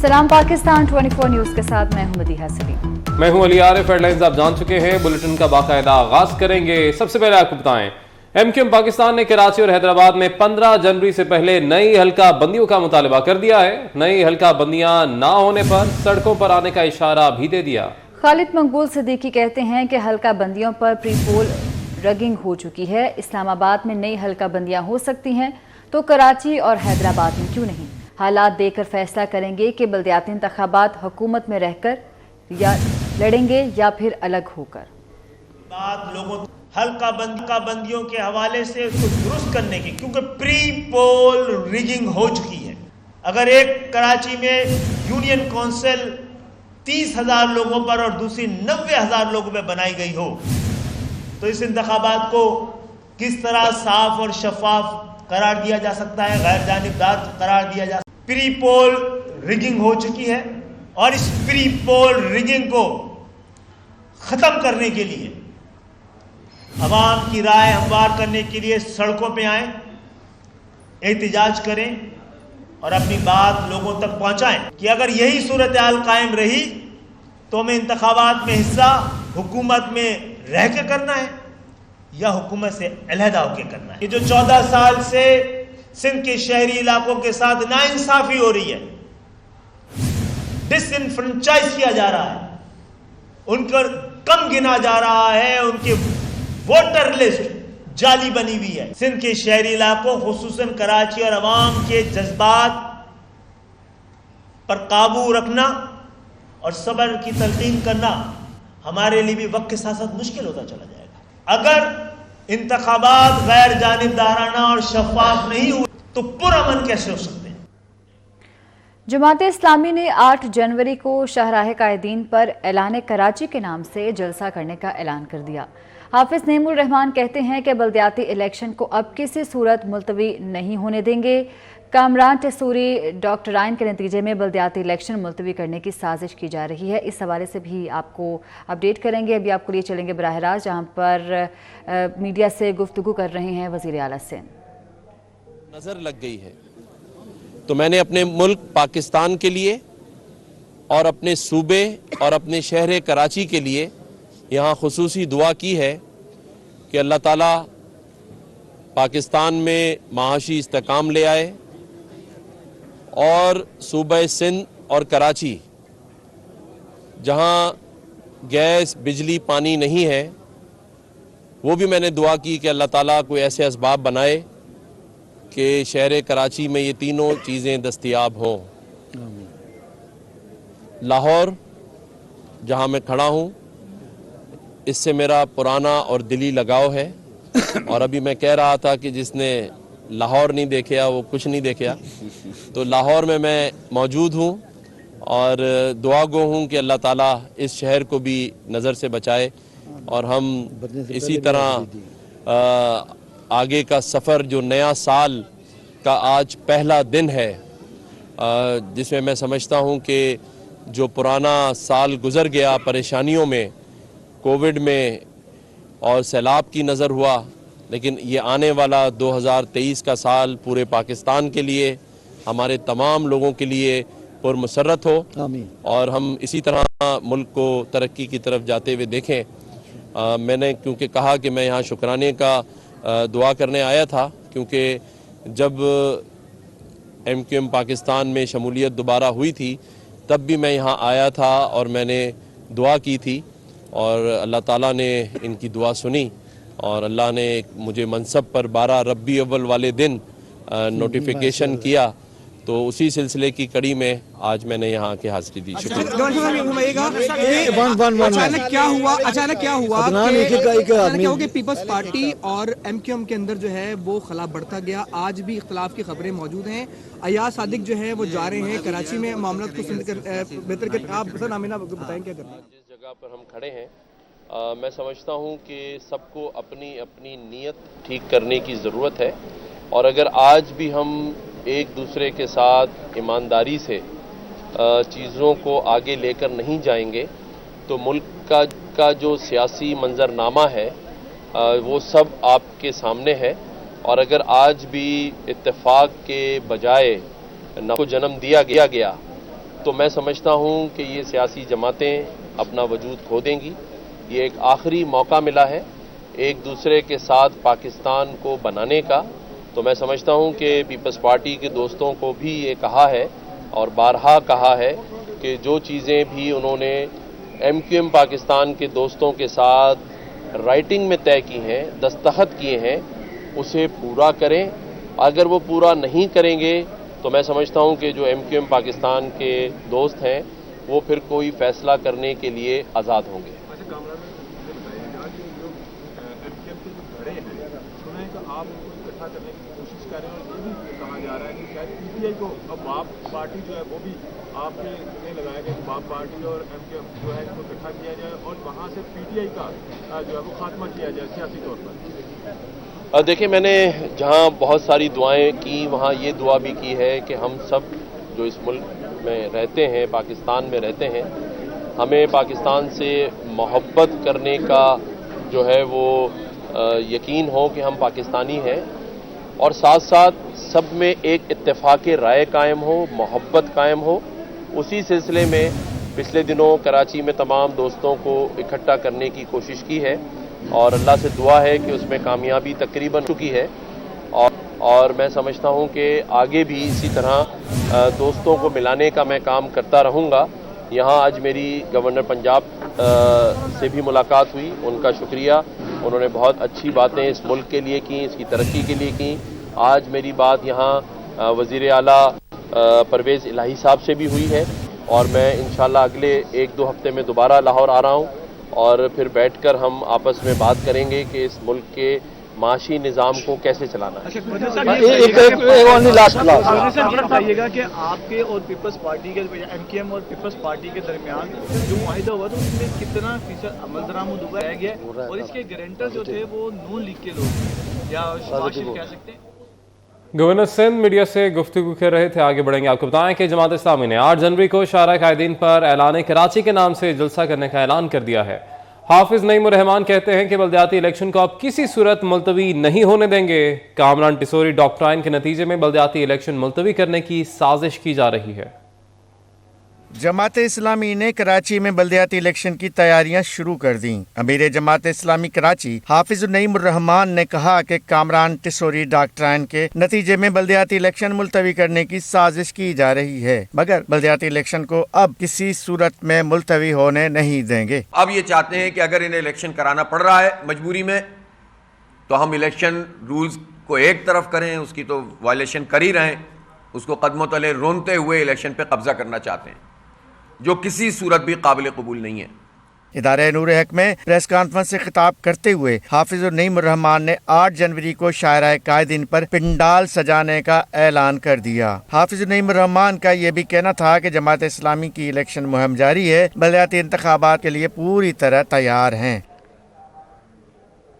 सलाम पाकिस्तान 24 न्यूज के साथ मैं हूं मदीहा सलीम। मैं हूं अली आरिफ। हेडलाइंस आप जान चुके हैं, बुलेटिन का बाकायदा आगाज करेंगे। सबसे पहले आपको बताएं, एमक्यूएम पाकिस्तान ने कराची और हैदराबाद में 15 जनवरी से पहले नई हल्का बंदियों का मुतालबा कर दिया है। नई हल्का बंदियां ना होने पर सड़कों पर आने का इशारा भी दे दिया। खालिद मकबूल सिद्दीकी कहते हैं कि हल्का बंदियों पर प्री पोल रगिंग हो चुकी है। इस्लामाबाद में नई हल्का बंदियां हो सकती हैं तो कराची और हैदराबाद में क्यों नहीं। हालात देखकर फैसला करेंगे कि बल्दियाती इंतखाबात हुकूमत में रहकर या लड़ेंगे या फिर अलग होकर। बात लोगों हल्का बंदियों के हवाले से उसको दुरुस्त करने की, क्योंकि प्री पोल रिगिंग हो चुकी है। अगर एक कराची में यूनियन काउंसिल 30,000 लोगों पर और दूसरी 90,000 लोगों पर बनाई गई हो तो इस इंतखाबात को किस तरह साफ और शफाफ करार दिया जा सकता है, गैर जानिबदार करार दिया जा सकता है। प्री पोल रिगिंग हो चुकी है और इस प्री पोल रिगिंग को खत्म करने के लिए अवाम की राय हमवार करने के लिए सड़कों पे आएं, एहतिजाज करें और अपनी बात लोगों तक पहुंचाएं कि अगर यही सूरत हाल कायम रही तो हमें इंतखाबात में हिस्सा हुकूमत में रह के करना है या हुकूमत से अलहदा होकर करना है। ये जो 14 साल से सिंध के शहरी इलाकों के साथ नाइंसाफी हो रही है, डिसइंफ्रेंचाइज किया जा रहा है, उनको कम गिना जा रहा है, उनके वोटर लिस्ट जाली बनी हुई है। सिंध के शहरी इलाकों खुसूसन कराची और अवाम के जज्बात पर काबू रखना और सब्र की तलकीन करना हमारे लिए भी वक्त के साथ साथ मुश्किल होता चला जाएगा। अगर इंतखाबात गैर जानिबदाराना और शफाफ नहीं हुए तो पुरअमन कैसे हो सकते हैं। जमात इस्लामी ने 8 जनवरी को शाहराह कायदीन पर ऐलान कराची के नाम से जलसा करने का ऐलान कर दिया। हाफिज नईमुर रहमान कहते हैं कि बल्दियाती इलेक्शन को अब किसी सूरत मुलतवी नहीं होने देंगे। कामरान टेसूरी डॉक्टराइन के नतीजे में बल्दियाती इलेक्शन मुलतवी करने की साजिश की जा रही है। इस हवाले से भी आपको अपडेट करेंगे। अभी आपको लिए चलेंगे बराह रास्त, जहाँ पर मीडिया से गुफ्तगू कर रहे हैं वज़ीर आला सिंध। नज़र लग गई है तो मैंने अपने मुल्क पाकिस्तान के लिए और अपने सूबे और अपने शहर कराची के लिए यहाँ खुसूसी दुआ की है कि अल्लाह ताला पाकिस्तान में माशी इस्तेकाम ले आए और सूबे सिंध और कराची जहाँ गैस बिजली पानी नहीं है वो भी मैंने दुआ की कि अल्लाह ताला कोई ऐसे असबाब बनाए कि शहर कराची में ये तीनों चीज़ें दस्तयाब हों। लाहौर जहाँ मैं खड़ा हूँ इससे मेरा पुराना और दिली लगाव है और अभी मैं कह रहा था कि जिसने लाहौर नहीं देखा वो कुछ नहीं देखा। तो लाहौर में मैं मौजूद हूँ और दुआ गो हूँ कि अल्लाह ताला इस शहर को भी नज़र से बचाए और हम इसी तरह आगे का सफ़र जो नया साल का आज पहला दिन है जिसमें मैं समझता हूँ कि जो पुराना साल गुज़र गया परेशानियों में, कोविड में और सैलाब की नज़र हुआ, लेकिन ये आने वाला 2023 का साल पूरे पाकिस्तान के लिए, हमारे तमाम लोगों के लिए पुरमसरत हो और हम इसी तरह मुल्क को तरक्की की तरफ जाते हुए देखें। मैंने क्योंकि कहा कि मैं यहाँ शुक्राने का दुआ करने आया था, क्योंकि जब एमक्यूएम पाकिस्तान में शमूलियत दोबारा हुई थी तब भी मैं यहाँ आया था और मैंने दुआ की थी और अल्लाह ताला ने इनकी दुआ सुनी और अल्लाह ने मुझे मनसब पर 12 रबी अव्वल वाले दिन नोटिफिकेशन किया। तो उसी सिलसिले की कड़ी में आज मैंने यहाँ आके हाजिरी दी। अचानक क्या हुआ कि पीपल्स पार्टी और एमक्यूएम के अंदर जो है वो खिलाफ बढ़ता गया। आज भी इख्तलाफ की खबरें मौजूद हैं। अयाज सादिक जो है वो जा रहे हैं कराची में मामला को बेहतर कर। आप सर नामिना बताएं क्या करना है। जिस जगह पर हम खड़े हैं मैं समझता हूँ कि सबको अपनी अपनी नीयत ठीक करने की ज़रूरत है और अगर आज भी हम एक दूसरे के साथ ईमानदारी से चीज़ों को आगे लेकर नहीं जाएंगे तो मुल्क का जो सियासी मंजरनामा है वो सब आपके सामने है और अगर आज भी इत्तेफाक के बजाय न को जन्म दिया गया تو میں سمجھتا ہوں کہ یہ سیاسی جماعتیں اپنا وجود کھو دیں گی. یہ ایک آخری موقع ملا ہے ایک دوسرے کے ساتھ پاکستان کو بنانے کا. تو میں سمجھتا ہوں کہ پیپلز پارٹی کے دوستوں کو بھی یہ کہا ہے اور بارہا کہا ہے کہ جو چیزیں بھی انہوں نے ایم کیو ایم پاکستان کے دوستوں کے ساتھ رائٹنگ میں طے کی ہیں, دستخط کیے ہیں, اسے پورا کریں. اگر وہ پورا نہیں کریں گے تو میں سمجھتا ہوں کہ جو ایم کیو ایم پاکستان کے دوست ہیں وہ پھر کوئی فیصلہ کرنے کے لیے آزاد ہوں گے. آپ ان کو اکٹھا کرنے کی کوشش کر رہے ہیں اور یہ بھی کہا جا رہا ہے کہ شاید پی ٹی آئی کو اب باپ پارٹی جو ہے وہ بھی آپ کے نے لگایا گیا کہ باپ پارٹی اور ایم کیو ایم جو ہے اس کو اکٹھا کیا جائے اور وہاں سے پی ٹی آئی کا جو ہے وہ خاتمہ کیا جائے سیاسی طور پر. دیکھیں, میں نے جہاں بہت ساری دعائیں کی وہاں یہ دعا بھی کی ہے کہ ہم سب جو اس ملک میں رہتے ہیں, پاکستان میں رہتے ہیں, ہمیں پاکستان سے محبت کرنے کا جو ہے وہ یقین ہو کہ ہم پاکستانی ہیں اور ساتھ ساتھ سب میں ایک اتفاق رائے قائم ہو, محبت قائم ہو. اسی سلسلے میں پچھلے دنوں کراچی میں تمام دوستوں کو اکٹھا کرنے کی کوشش کی ہے اور اللہ سے دعا ہے کہ اس میں کامیابی تقریباً چکی ہے اور میں سمجھتا ہوں کہ آگے بھی اسی طرح دوستوں کو ملانے کا میں کام کرتا رہوں گا. یہاں آج میری گورنر پنجاب سے بھی ملاقات ہوئی, ان کا شکریہ. انہوں نے بہت اچھی باتیں اس ملک کے لیے کی, اس کی ترقی کے لیے کی. آج میری بات یہاں وزیر اعلیٰ پرویز الہی صاحب سے بھی ہوئی ہے اور میں انشاءاللہ اگلے 1-2 ہفتے میں دوبارہ لاہور آ رہا ہوں اور پھر بیٹھ کر ہم آپس میں بات کریں گے کہ اس ملک کے معاشی نظام کو کیسے چلانا ہے. بتائیے گا کہ آپ کے اور پیپلز پارٹی کے ایم کیو ایم اور پیپلز پارٹی کے درمیان جو معاہدہ ہوا تھا اس میں کتنا فیصد عمل درآمد ہوا ہے گیا اور اس کے گارنٹر جو تھے وہ نون لیگ کے لوگ یا شہباز شریف کہہ سکتے ہیں. گورنر سندھ میڈیا سے گفتگو کر رہے تھے. آگے بڑھیں گے. آپ کو بتائیں کہ جماعت اسلامی نے 8 جنوری کو شاہراہ قائدین پر اعلان کراچی کے نام سے جلسہ کرنے کا اعلان کر دیا ہے. حافظ نعیم الرحمان کہتے ہیں کہ بلدیاتی الیکشن کو اب کسی صورت ملتوی نہیں ہونے دیں گے. کامران ٹیسوری ڈاکٹرائن کے نتیجے میں بلدیاتی الیکشن ملتوی کرنے کی سازش کی جا رہی ہے. جماعت اسلامی نے کراچی میں بلدیاتی الیکشن کی تیاریاں شروع کر دیں. امیر جماعت اسلامی کراچی حافظ نعیم الرحمان نے کہا کہ کامران ٹیسوری ڈاکٹرائن کے نتیجے میں بلدیاتی الیکشن ملتوی کرنے کی سازش کی جا رہی ہے مگر بلدیاتی الیکشن کو اب کسی صورت میں ملتوی ہونے نہیں دیں گے. اب یہ چاہتے ہیں کہ اگر انہیں الیکشن کرانا پڑ رہا ہے مجبوری میں تو ہم الیکشن رولز کو ایک طرف کریں, اس کی تو وائلیشن کر ہی رہے ہیں, اس کو قدموں تلے رونتے ہوئے الیکشن پہ قبضہ کرنا چاہتے ہیں جو کسی صورت بھی قابل قبول نہیں ہے. ادارہ نور حق میں پریس کانفرنس سے خطاب کرتے ہوئے حافظ نعیم الرحمان نے 8 جنوری کو شاہراہ قائدین پر پنڈال سجانے کا اعلان کر دیا. حافظ نعیم الرحمان کا یہ بھی کہنا تھا کہ جماعت اسلامی کی الیکشن مہم جاری ہے, بلدیاتی انتخابات کے لیے پوری طرح تیار ہیں.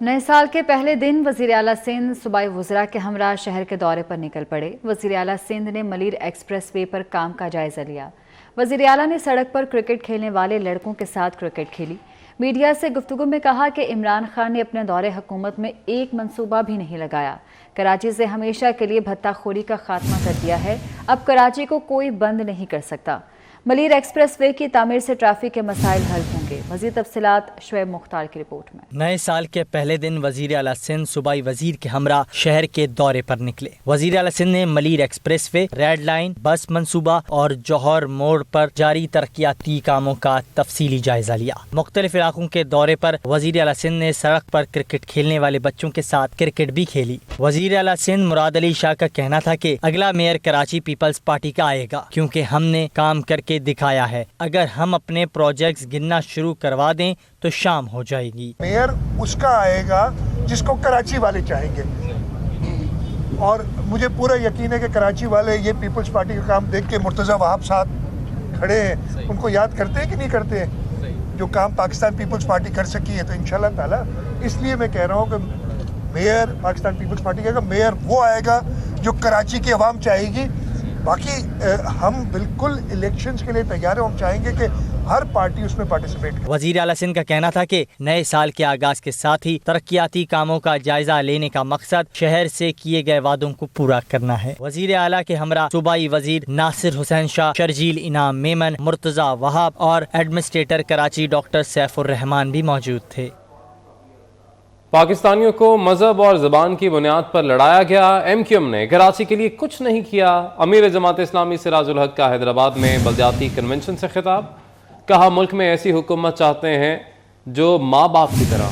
نئے سال کے پہلے دن وزیر اعلیٰ سندھ صوبائی وزراء کے ہمراہ شہر کے دورے پر نکل پڑے. وزیر اعلیٰ سندھ نے ملیر ایکسپریس وے پر کام کا جائزہ لیا. وزیر اعلیٰ نے سڑک پر کرکٹ کھیلنے والے لڑکوں کے ساتھ کرکٹ کھیلی. میڈیا سے گفتگو میں کہا کہ عمران خان نے اپنے دور حکومت میں ایک منصوبہ بھی نہیں لگایا. کراچی سے ہمیشہ کے لیے بھتہ خوری کا خاتمہ کر دیا ہے. اب کراچی کو کوئی بند نہیں کر سکتا. ملیر ایکسپریس وے کی تعمیر سے ٹریفک کے مسائل حل ہوں گے. مزید تفصیلات شعیب مختار کی رپورٹ میں. نئے سال کے پہلے دن وزیر اعلیٰ سندھ صوبائی وزیر کے ہمراہ شہر کے دورے پر نکلے. وزیر اعلیٰ سندھ نے Malir express way, red line, بس منصوبہ اور جوہر موڑ پر جاری ترقیاتی کاموں کا تفصیلی جائزہ لیا. مختلف علاقوں کے دورے پر وزیر اعلیٰ سندھ نے سڑک پر کرکٹ کھیلنے والے بچوں کے ساتھ کرکٹ بھی کھیلی. وزیر اعلیٰ سندھ مراد علی شاہ کا کہنا تھا کہ اگلا میئر کراچی پیپلز پارٹی کا آئے گا کیونکہ ہم نے کام کر کے دکھایا ہے. اگر ہم اپنے پروجیکٹس گننا شروع کروا دیں تو شام ہو جائے گی. میئر اس کا آئے گا جس کو کراچی والے چاہیں گے اور مجھے پورا یقین ہے کہ کراچی والے یہ پیپلز پارٹی کا کام دیکھ کے مرتضیٰ وہاب صاحب کھڑے ہیں, ان کو یاد کرتے ہیں کہ نہیں کرتے ہیں جو کام پاکستان پیپلز پارٹی کر سکی ہے. تو انشاءاللہ تعالیٰ اس لیے میں کہہ رہا ہوں کہ میئر پاکستان پیپلز پارٹی کا میئر وہ آئے گا جو کراچی کی عوام چاہے گی. बाकी हम बिल्कुल इलेक्शंस के लिए तैयार हैं. हम चाहेंगे कि हर पार्टी उसमें पार्टिसिपेट करे. वजीर आला सिंध का कहना था कि नए साल के आगाज के साथ ही तरक्याती कामों का जायजा लेने का मकसद शहर से किए गए वादों को पूरा करना है. वजीर आला के हमरा सूबाई वजीर नासिर हुसैन शाह, शर्जील इनाम मेमन, मुर्तजा वहाब और एडमिनिस्ट्रेटर कराची डॉक्टर सैफुर रहमान भी मौजूद थे. पाकिस्तानियों को मजहब और ज़बान की बुनियाद पर लड़ाया गया. MQM ने कराची के लिए कुछ नहीं किया. अमीर जमात इस्लामी सिराजुल हक का हैदराबाद में बलदियाती कन्वेंशन से खिताब. कहा मुल्क में ऐसी हुकूमत चाहते हैं जो माँ बाप की तरह.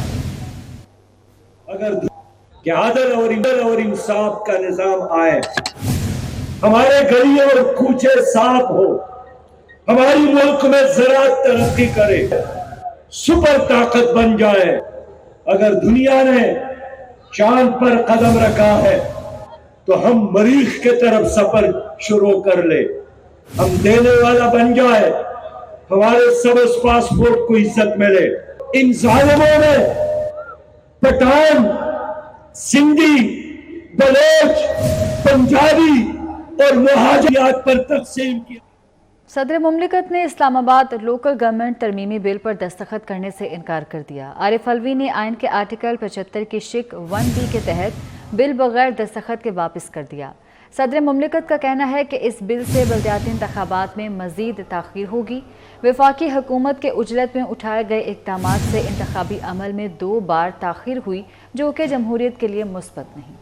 अगर आदल और इंसाफ का निजाम आए, हमारे गलियों और कूचे साफ हो, हमारी मुल्क में ज़राअत तरक्की करे, सुपर ताकत बन जाए. अगर दुनिया ने चांद पर कदम रखा है तो हम मरीख के तरफ सफर शुरू कर ले. हम देने वाला बन जाए, हमारे सबस पासपोर्ट को इज्जत मिले. इन जालिमों ने पठान, सिंधी, बलोच, पंजाबी और मुहाजिरात पर तकसीम किया. सदर मुमलिकत ने इस्लामाबाद लोकल गवर्नमेंट तरमीमी बिल पर दस्तखत करने से इनकार कर दिया. आरिफ अलवी ने आइन के आर्टिकल 75 की शिक 1B के तहत बिल बगैर दस्तखत के वापस कर दिया. सदर मुमलिकत का कहना है कि इस बिल से बलदियाती इंतखाबात में मजीद ताख़ीर होगी. वफाकी हुकूमत के उजलत में उठाए गए इक़दामात से इंतखाबी अमल में 2 बार ताख़ीर हुई, जो कि जमहूरियत के लिए मुस्बत नहीं.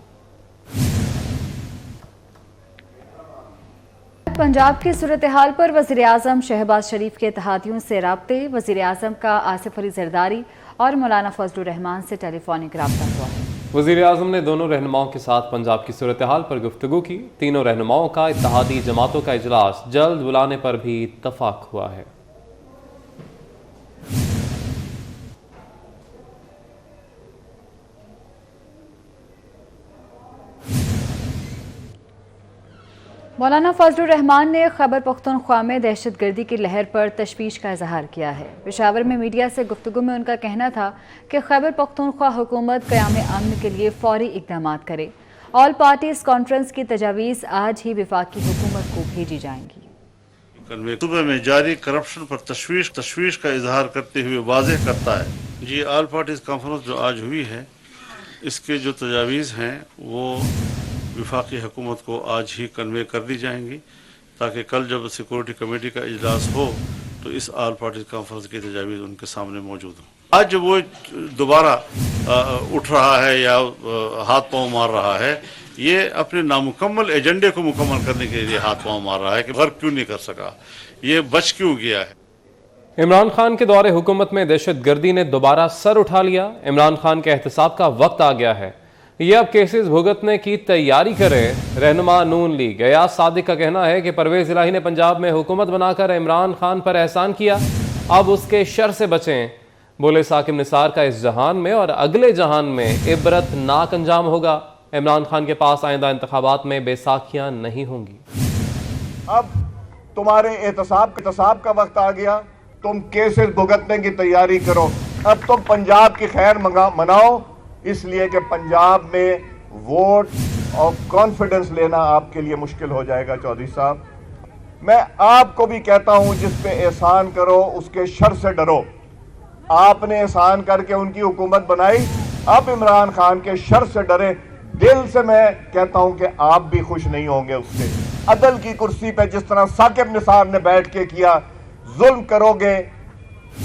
पंजाब की सूरत हाल पर वज़ीर आज़म शहबाज शरीफ के इत्तेहादियों से राब्ते. वज़ीर आज़म का आसिफ अली जरदारी और मौलाना फजलुर रहमान से टेलीफोनिक राब्ता हुआ है. वज़ीर आज़म ने दोनों रहनुमाओं के साथ पंजाब की सूरत हाल पर गुफ्तगू की. तीनों रहनुमाओं का इत्तेहादी जमातों का इजलास जल्द बुलाने पर भी इत्तफाक हुआ है. मौलाना फजलुर रहमान ने खैबर पख्तूनख्वा में दहशतगर्दी की लहर पर तशवीश का इजहार किया है. पेशावर में मीडिया से गुफ्तगू में उनका कहना था कि खैबर पख्तूनख्वा हुकूमत क़याम अमन के लिए फौरी इक़दामात करे. ऑल पार्टीज कॉन्फ्रेंस की तजावीज़ आज ही वफाकी हुकूमत को भेजी जाएंगी. सूबे में जारी करप्शन पर तशवीश का इजहार करते हुए वाज़ेह करता है. जी, ऑल पार्टीज कॉन्फ्रेंस जो आज हुई है, इसके जो तजावीज़ हैं वो वफाकी हुकूमत को आज ही कन्वे कर दी जाएंगी, ताकि कल जब सिक्योरिटी कमेटी का इजलास हो तो इस ऑल पार्टी कॉन्फ्रेंस की तजावीज़ उनके सामने मौजूद हो. आज जब वो दोबारा उठ रहा है या हाथ पांव मार रहा है, ये अपने नामुकम्मल एजेंडे को मुकम्मल करने के लिए हाथ पांव मार रहा है कि घर क्यों नहीं कर सका, ये बच क्यों गया है. इमरान खान के दौरे हुकूमत में दहशतगर्दी ने दोबारा सर उठा लिया. इमरान खान के एहतसाब का वक्त आ गया है. ये अब केसेस भुगतने की तैयारी करें. रहनुमा नून लीग अयाज सादिक का कहना है कि परवेज इलाही ने पंजाब में हुकूमत बनाकर इमरान खान पर एहसान किया, अब उसके शर से बचें. बोले साकिब निसार का इस जहान में और अगले जहान में इबरतनाक अंजाम होगा. इमरान खान के पास आइंदा इंतखाबात में बैसाखियां नहीं होंगी. अब तुम्हारे एहतसाब का वक्त आ गया. तुम केसेस भुगतने की तैयारी करो. अब तुम पंजाब की खैर मनाओ, इसलिए कि पंजाब में वोट और कॉन्फिडेंस लेना आपके लिए मुश्किल हो जाएगा. चौधरी साहब, मैं आपको भी कहता हूं, जिस पे एहसान करो उसके शर से डरो. आपने एहसान करके उनकी हुकूमत बनाई, अब इमरान खान के शर से डरे. दिल से मैं कहता हूं कि आप भी खुश नहीं होंगे उससे. अदल की कुर्सी पे जिस तरह साकिब निसार ने बैठ के किया, जुल्म करोगे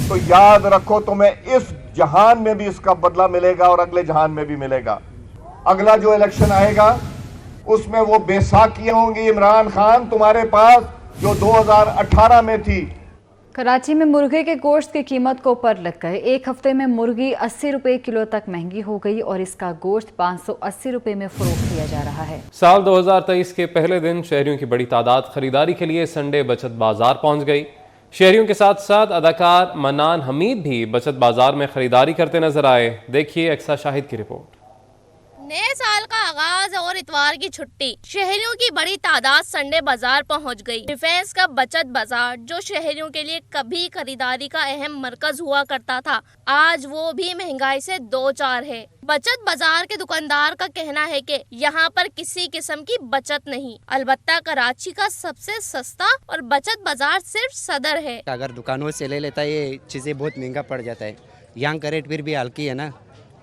तो याद रखो तुम्हें इस जहान में भी इसका बदला मिलेगा और अगले जहान में भी मिलेगा. अगला जो इलेक्शन आएगा उसमें वो बैसाखियां होंगी. इमरान खान तुम्हारे पास जो 2018 में थी. कराची में मुर्गे के गोश्त की कीमत को ऊपर लग गए. एक हफ्ते में मुर्गी 80 रुपए किलो तक महंगी हो गई और इसका गोश्त 580 रुपए में फरोख्त किया जा रहा है. साल 2023 के पहले दिन शहरियों की बड़ी तादाद खरीदारी के लिए संडे बचत बाजार पहुंच गई. शहरियों के साथ साथ अदाकार मनान हमीद भी बचत बाजार में खरीदारी करते नजर आए. देखिए अक्सा शाहिद की रिपोर्ट. नए साल का आगाज और इतवार की छुट्टी, शहरियों की बड़ी तादाद संडे बाजार पहुंच गई। डिफेंस का बचत बाजार जो शहरियों के लिए कभी खरीदारी का अहम मरकज हुआ करता था, आज वो भी महंगाई से दो चार है। बचत बाजार के दुकानदार का कहना है कि यहाँ पर किसी किस्म की बचत नहीं। अलबत्ता कराची का सबसे सस्ता और बचत बाजार सिर्फ सदर है। अगर दुकानों से ले लेता है ये चीज़ें बहुत महंगा पड़ जाता है। यहाँ का रेट फिर भी हल्की है ना,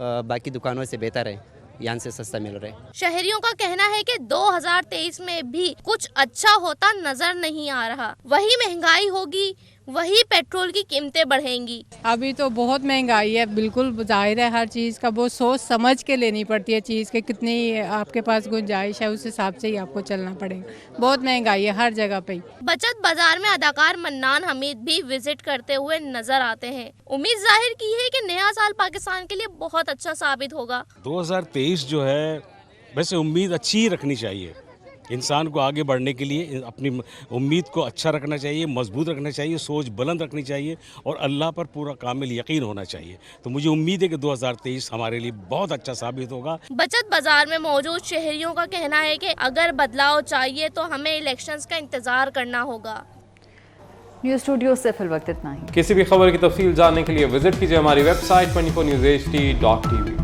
बाकी दुकानों से बेहतर है, यहाँ से सस्ता मिल रहा है। शहरियों का कहना है कि 2023 में भी कुछ अच्छा होता नजर नहीं आ रहा। वही महंगाई होगी, वही पेट्रोल की कीमतें बढ़ेंगी। अभी तो बहुत महंगाई है, बिल्कुल जाहिर है हर चीज़ का बहुत सोच समझ के लेनी पड़ती है। चीज़ के कितनी आपके पास गुंजाइश है उस हिसाब से ही आपको चलना पड़ेगा। बहुत महंगाई है हर जगह पे। बचत बाजार में अदाकार मन्नान हमीद भी विजिट करते हुए नजर आते हैं। उम्मीद जाहिर की है कि नया साल पाकिस्तान के लिए बहुत अच्छा साबित होगा। 2023 जो है वैसे उम्मीद अच्छी रखनी चाहिए। इंसान को आगे बढ़ने के लिए अपनी उम्मीद को अच्छा रखना चाहिए, मजबूत रखना चाहिए, सोच बुलंद रखनी चाहिए और अल्लाह पर पूरा कामिल यकीन होना चाहिए। तो मुझे उम्मीद है कि 2023 हमारे लिए बहुत अच्छा साबित होगा। बचत बाजार में मौजूद शहरियों का कहना है कि अगर बदलाव चाहिए तो हमें इलेक्शंस का इंतजार करना होगा। न्यूज़ स्टूडियो से फिल वक्त इतना ही। किसी भी खबर की तफसील जानने के लिए विजिट कीजिए हमारी वेबसाइट 24newsht.tv।